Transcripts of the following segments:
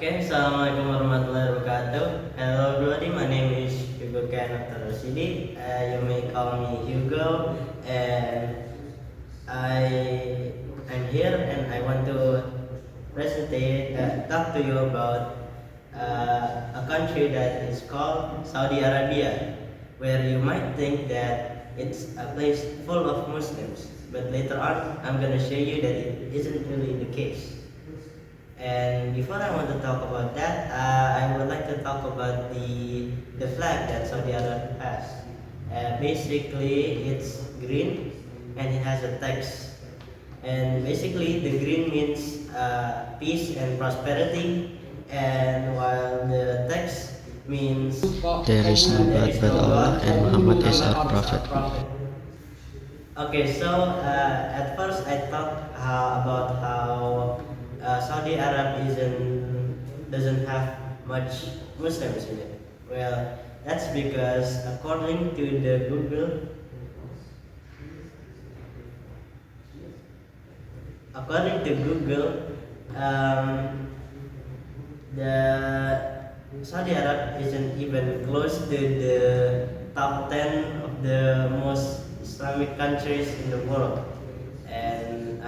Okay, Assalamualaikum warahmatullahi wabarakatuh. Hello everybody, my name is Hugo Kanata Rosidi. You may call me Hugo, and I am here and I want to talk to you about a country that is called Saudi Arabia, where you might think that it's a place full of Muslims, but later on I'm gonna show you that it isn't really the case. And before I want to talk about that, I would like to talk about the flag that Saudi Arabia has. Basically, it's green and it has a text. And basically, the green means peace and prosperity, and while the text means There is no there God is but no Allah, God and Muhammad is our prophet. Okay, so at first I thought about how Saudi Arab doesn't have much Muslims in it. Well, that's because according to Google, the Saudi Arab isn't even close to the top 10 of the most Islamic countries in the world, and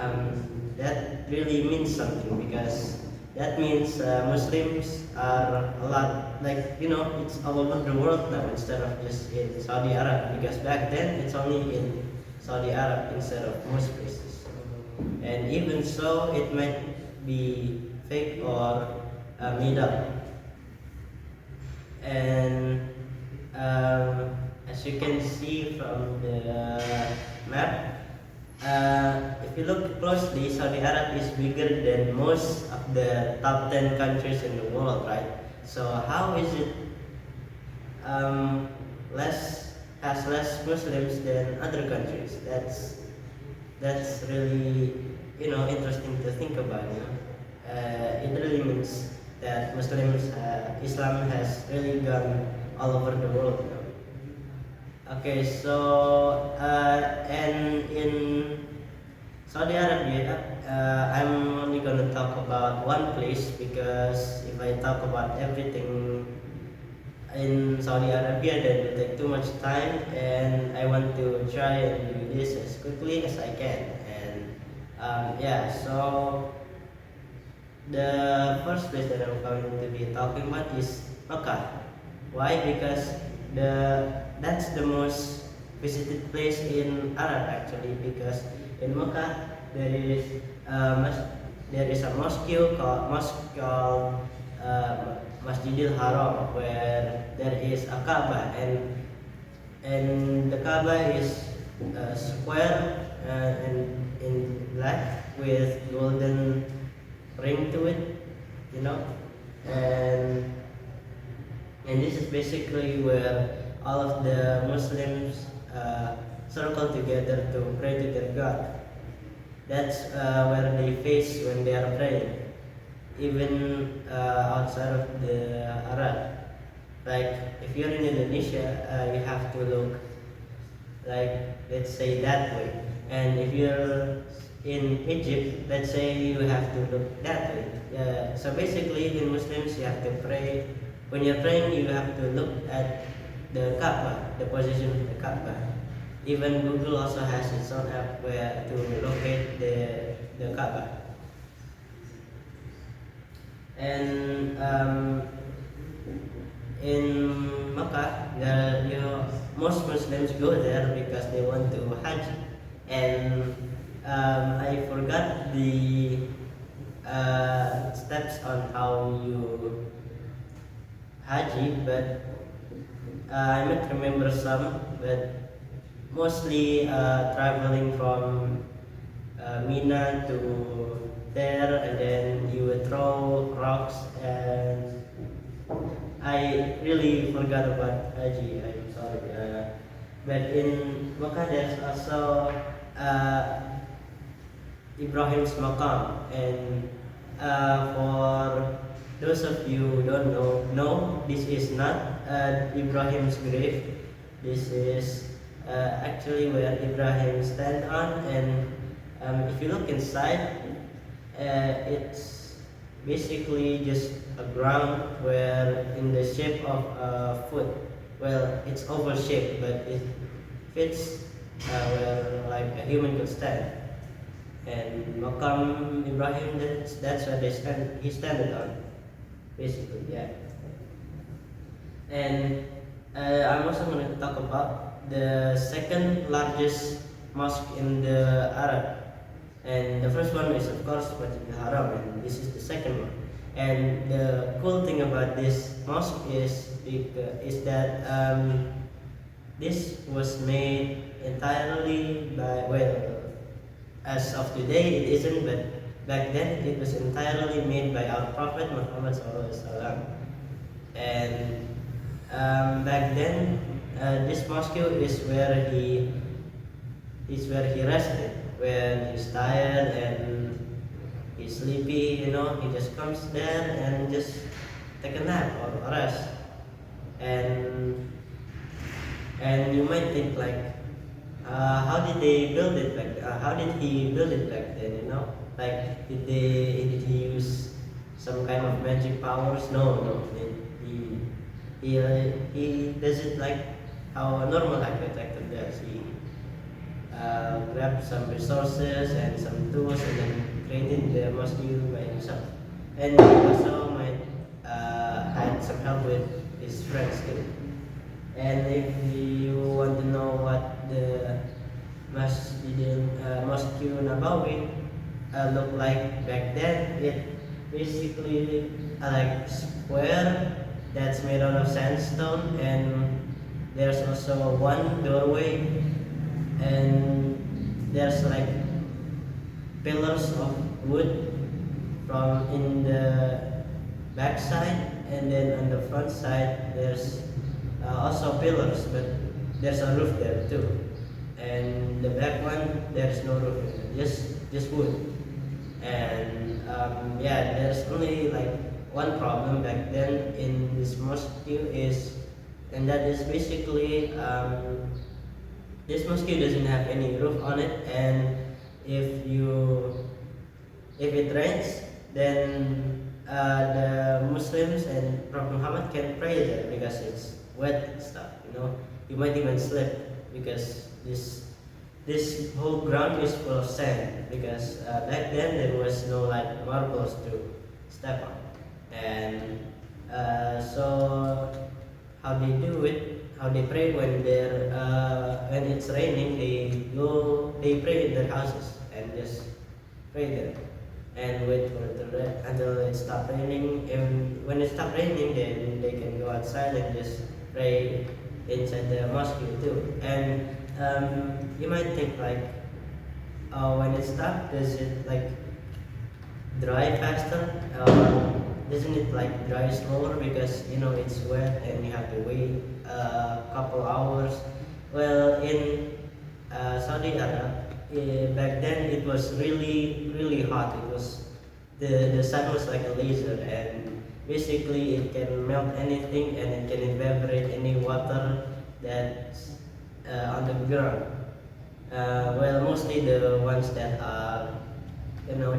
that really means something because that means Muslims are a lot, like, it's all over the world now instead of just in Saudi Arab, because back then it's only in Saudi Arab instead of most places. And even so, it might be fake or made up. And as you can see from the map, if you look closely, Saudi Arab is bigger than most of the top 10 countries in the world, right? So how is it less has less Muslims than other countries? That's really interesting to think about. It really means that Islam has really gone all over the world now. Okay, so and in Saudi Arabia, I'm only gonna talk about one place because if I talk about everything in Saudi Arabia, then it will take too much time, and I want to try and do this as quickly as I can. And yeah, so the first place that I'm going to be talking about is Mecca. Why? Because that's the most visited place in Arab actually. Because in Mecca there is a mosque called Masjidil Haram, where there is a Kaaba, and the Kaaba is square and in black with golden ring to it, you know, and this is basically where all of the Muslims circle together to pray to their God. That's where they face when they are praying, even outside of the Arab. Like if you're in Indonesia, you have to look, like, let's say that way, and if you're in Egypt, let's say you have to look that way. So basically, in Muslims, you have to pray. When you're praying, you have to look at the Kaaba, the position of the Kaaba. Even Google also has its own app where to locate the Kaaba. And in Makkah, most Muslims go there because they want to Hajj, and I forgot the steps on how you Haji, but I might remember some, but mostly traveling from Mina to there, and then you would throw rocks, and I really forgot about Haji. I'm sorry. But in Makkah, there's also Ibrahim's Maqam, and for those of you who don't know, no, this is not Ibrahim's grave. This is actually where Ibrahim stand on, and if you look inside, it's basically just a ground where in the shape of a foot. Well, it's oval shaped, but it fits where like a human could stand. And Maqam Ibrahim, that's what he standed on, basically, yeah. And I'm also going to talk about the second largest mosque in the Arab. And the first one is of course Masjid Haram, and this is the second one. And the cool thing about this mosque is that this was made entirely by, well, as of today it isn't, but back then it was entirely made by our Prophet Muhammad SAW. And back then, this mosque is where he rested when he's tired and he's sleepy. He just comes there and just take a nap or rest. And you might think like, how did they build it back? How did he build it back then? Like did he use some kind of magic powers? No. He does it like how a normal architect does. He grabbed some resources and some tools and then created the mosque by himself. And he also might had some help with his friends too. And if you want to know what the Mosque Nabawi looked like back then, it basically like square that's made out of sandstone, and there's also one doorway, and there's like pillars of wood from in the back side, and then on the front side there's also pillars, but there's a roof there too. And the back one, there's no roof, just wood. And yeah, there's only like one problem back then in this mosque and that is basically this mosque doesn't have any roof on it, and if it rains, then the Muslims and Prophet Muhammad can pray there because it's wet and stuff. You might even slip because this whole ground is full of sand, because back then there was no like marbles to step on. And so how they do it, how they pray when it's raining, they pray in their houses and just pray there and wait for until it stops raining. And when it stops raining, then they can go outside and just pray inside the mosque too. And you might think like, when it stops, does it like dry faster? Doesn't it like dry slower because it's wet and you have to wait a couple hours? Well, in Saudi Arabia, back then it was really hot. It was the sun was like a laser, and basically it can melt anything and it can evaporate any water that's on the ground. Well, mostly the ones that are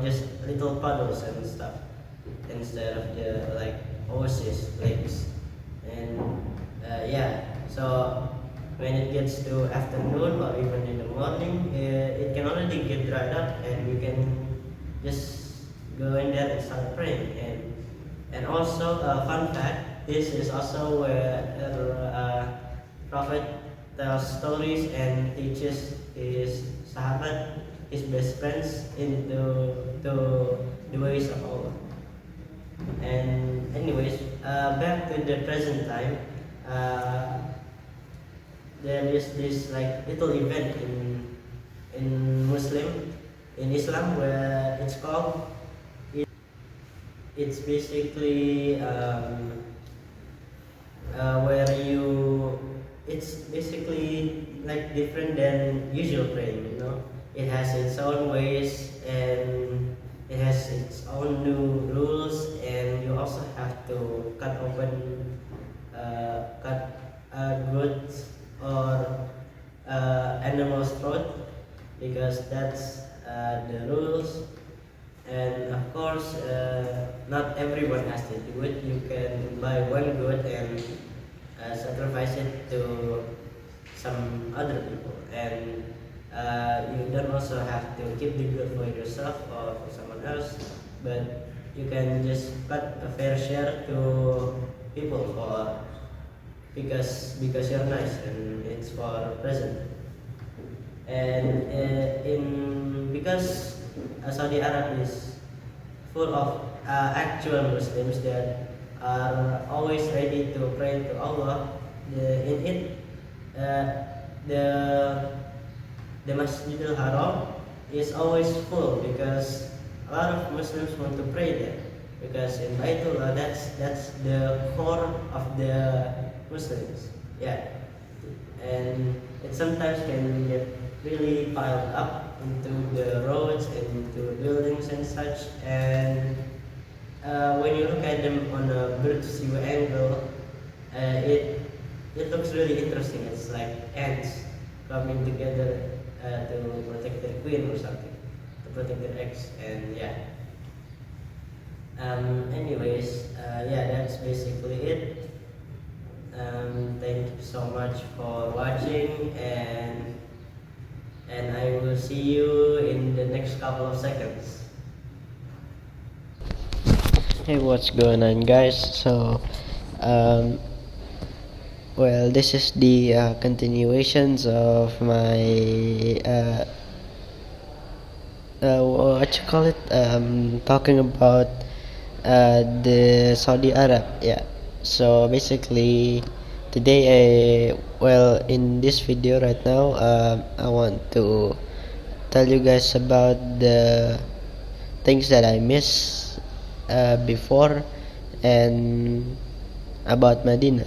just little puddles and stuff, instead of the like oasis lakes. And yeah, so when it gets to afternoon or even in the morning, it can already get dried up, and you can just go in there and start praying. And also, fun fact, this is also where Prophet tells stories and teaches his sahabat, his best friends, into the ways of Allah. And anyways, back to the present time, there is this like little event in Islam where it's called, it's basically where it's basically like different than usual praying. It has its own ways, and it has its own new rules, and you also have to cut goods or animal's throat, because that's the rules. And of course, not everyone has to do it. You can buy one goat and sacrifice it to some other people, and you don't also have to keep the goat for yourself or for someone else, but you can just cut a fair share to people for because you're nice and it's for present. And in because Saudi Arab is full of actual Muslims that are always ready to pray to Allah. In it, uh, the the Masjidil Haram is always full because a lot of Muslims want to pray there. Because in Baitullah, that's the core of the Muslims. Yeah, and it sometimes can get really piled up into the roads and into buildings and such. And when you look at them on a bird's view angle, it looks really interesting. It's like ants coming together to protect their queen or something, to protect their eggs. And yeah. Anyways, yeah, that's basically it. Thank you so much for watching, and I will see you in the next couple of seconds. Hey, what's going on, guys? So, um, well, this is the continuations of my what you call it? Talking about the Saudi Arab. Yeah. So basically, today in this video right now, I want to tell you guys about the things that I miss before, and about Medina.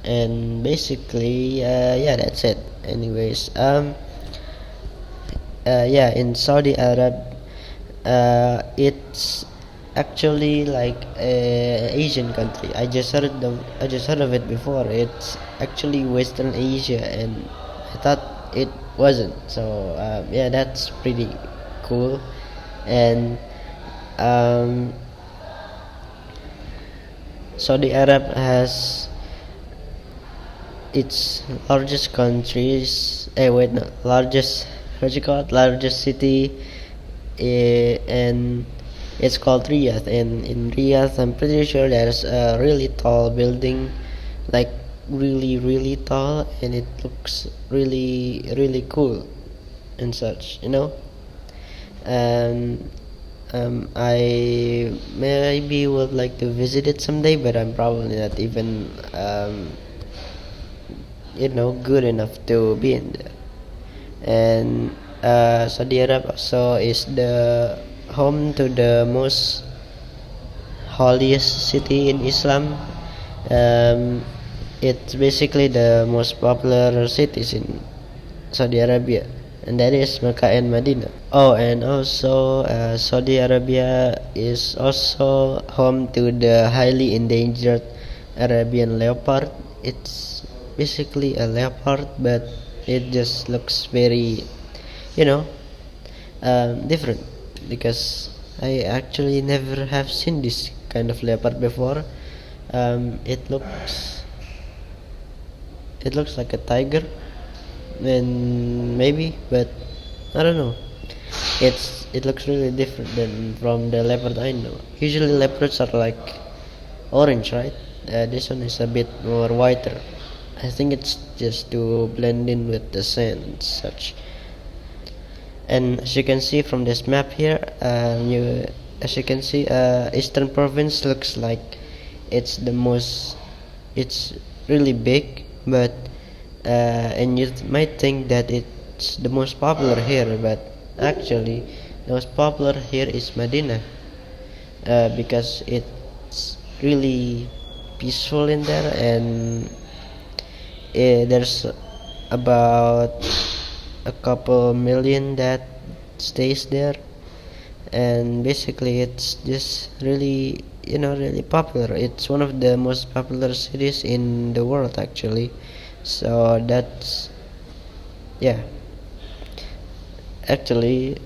And basically, yeah, that's it. Anyways, yeah, in Saudi Arab, it's actually like a Asian country. I just heard of it before. It's actually Western Asia, and I thought it wasn't. So yeah, that's pretty cool. And um, Saudi Arab has its largest countries. Wait, no, largest. What you call it? Largest city, and it's called Riyadh. And in Riyadh, I'm pretty sure there's a really tall building, like really tall, and it looks really cool and such, you know. And I maybe would like to visit it someday, but I'm probably not even good enough to be in there. And Saudi Arab also is the home to the most holiest city in Islam. It's basically the most popular cities in Saudi Arabia, and that is Mecca and Medina. Oh, and also Saudi Arabia is also home to the highly endangered Arabian leopard. It's basically a leopard, but it just looks very, different, because I actually never have seen this kind of leopard before. It looks like a tiger, and maybe, but I don't know. It looks really different than from the leopard I know. Usually leopards are like orange, right? This one is a bit more whiter. I think it's just to blend in with the sand and such. And as you can see from this map here, as you can see, Eastern Province looks like it's it's really big, but and you might think that it's the most popular here, but actually the most popular here is Medina, because it's really peaceful in there, and there's about a couple million that stays there, and basically it's just really popular. It's one of the most popular cities in the world, actually. So that's, yeah, actually,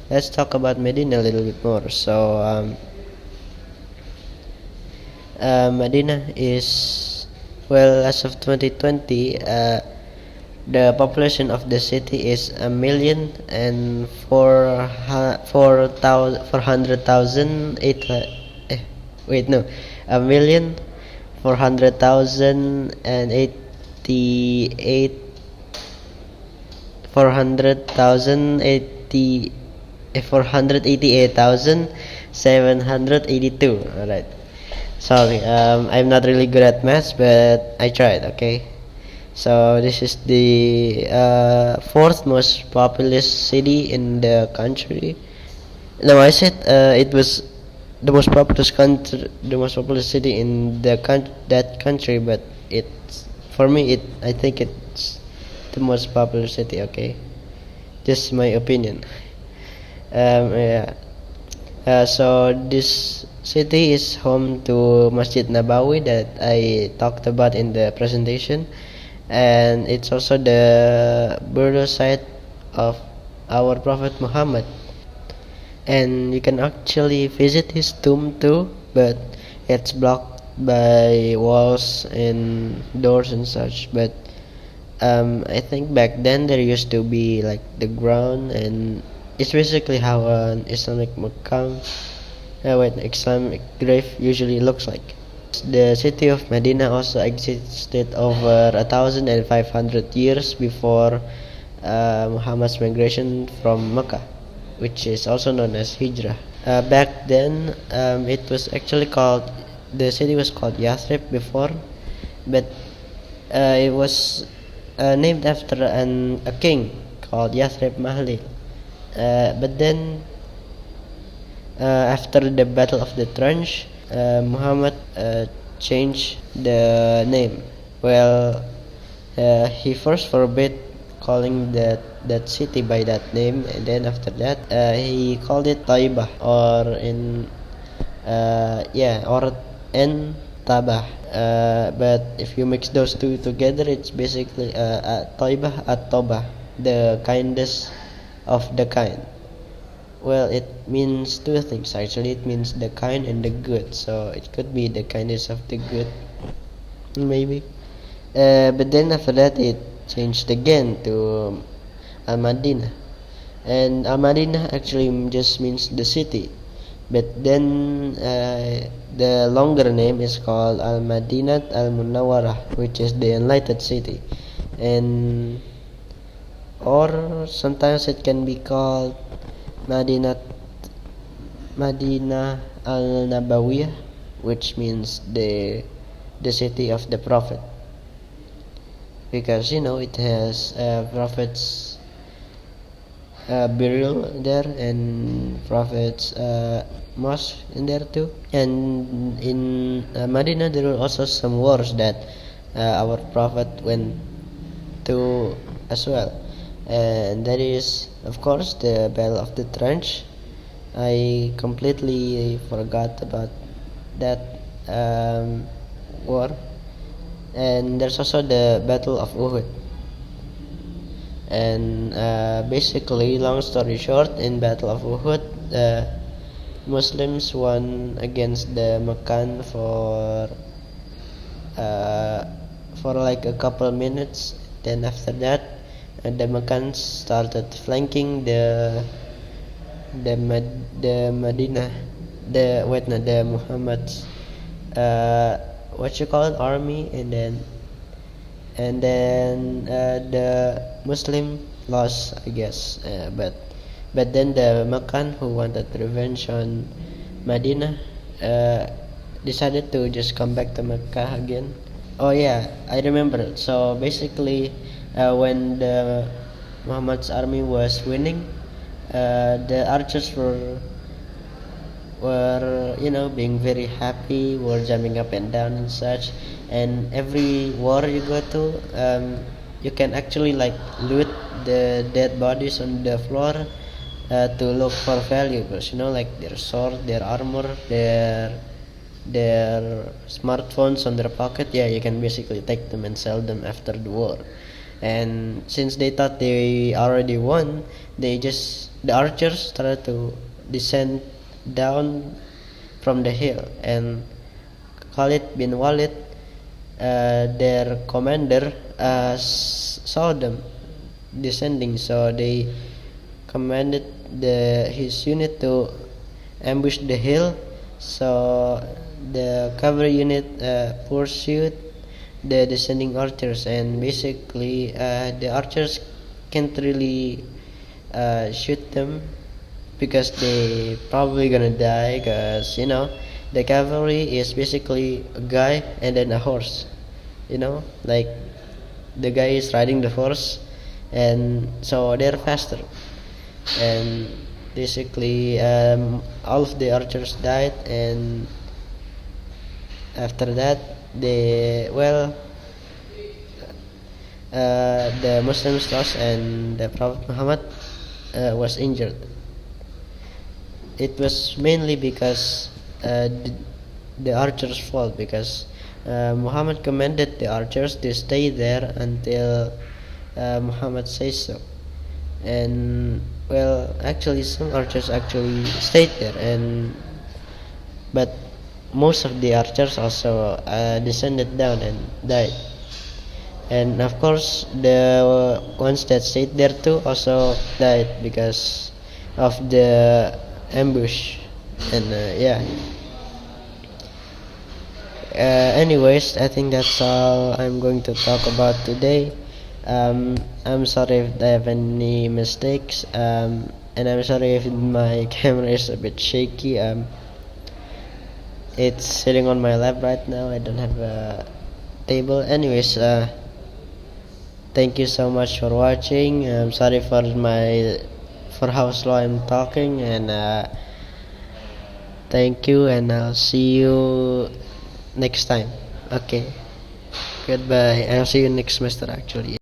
let's talk about Medina a little bit more. So Medina is, well, as of 2020, the population of the city is 1,400,000 wait, no, 1,400,088 488,782. All right. Sorry, I'm not really good at maths, but I tried. Okay. So this is the fourth most populous city in the country. No, I said it was the most populous country, the most populous city in that country, but it's, for me, I think it's the most popular city. Okay, just my opinion. Yeah. So this city is home to Masjid Nabawi that I talked about in the presentation, and it's also the burial site of our Prophet Muhammad. And you can actually visit his tomb too, but it's blocked by walls and doors and such. But I think back then there used to be like the ground, and it's basically how an Islamic maqam, Islamic grave usually looks like. The city of Medina also existed over 1,500 years before Muhammad's migration from Mecca, which is also known as Hijrah. Back then, it was actually called, the city was called Yathrib before, but it was named after a king called Yathrib Mahli. But then, after the Battle of the Trench, Muhammad changed the name. Well, he first forbid calling that city by that name, and then after that, he called it Taibah, or Tabah. But if you mix those two together, it's basically Taibah at Tobah, the kindest of the kind. Well, it means two things actually. It means the kind and the good, so it could be the kindness of the good, maybe. But then after that, it changed again to Al-Madinah, and Al-Madinah actually just means the city. But then the longer name is called Al-Madinat Al-Munawwarah, which is the enlightened city, and or sometimes it can be called Madinah Al-Nabawiyah, which means the city of the Prophet, because it has Prophet's burial there, and Prophet's mosque in there too. And in Medina there were also some wars that our Prophet went to as well, and that is of course the Battle of the Trench. I completely forgot about that war. And there's also the Battle of Uhud. And basically, long story short, in Battle of Uhud, the Muslims won against the Meccan for like a couple minutes. Then after that, the Meccans started flanking the Medina, the Muhammad's army, and then the Muslim lost, I guess. But then the Meccan, who wanted revenge on Medina, decided to just come back to Mecca again. Oh yeah, I remember. So basically, when the Muhammad's army was winning, the archers were being very happy, were jumping up and down and such. And every war you go to, you can actually like loot the dead bodies on the floor to look for valuables, like their sword, their armor, their smartphones on their pocket. Yeah, you can basically take them and sell them after the war. And since they thought they already won, they just the archers started to descend down from the hill, and Khalid bin Walid, their commander, saw them descending, so they commanded his unit to ambush the hill. So the cavalry unit pursued the descending archers, and basically the archers can't really shoot them because they probably gonna die, because the cavalry is basically a guy and then a horse, like the guy is riding the horse, and so they're faster, and basically all of the archers died, and after that the Muslims lost, and the Prophet Muhammad was injured. It was mainly because the archers' fault, because Muhammad commanded the archers to stay there until Muhammad says so. And actually some archers actually stayed there, but most of the archers also descended down and died. And of course the ones that stayed there too also died because of the ambush. And anyways, I think that's all I'm going to talk about today. I'm sorry if I have any mistakes, and I'm sorry if my camera is a bit shaky. It's sitting on my lap right now. I don't have a table. Anyways, thank you so much for watching. I'm sorry for how slow I'm talking, and thank you, and I'll see you next time. Okay, goodbye. I'll see you next semester actually.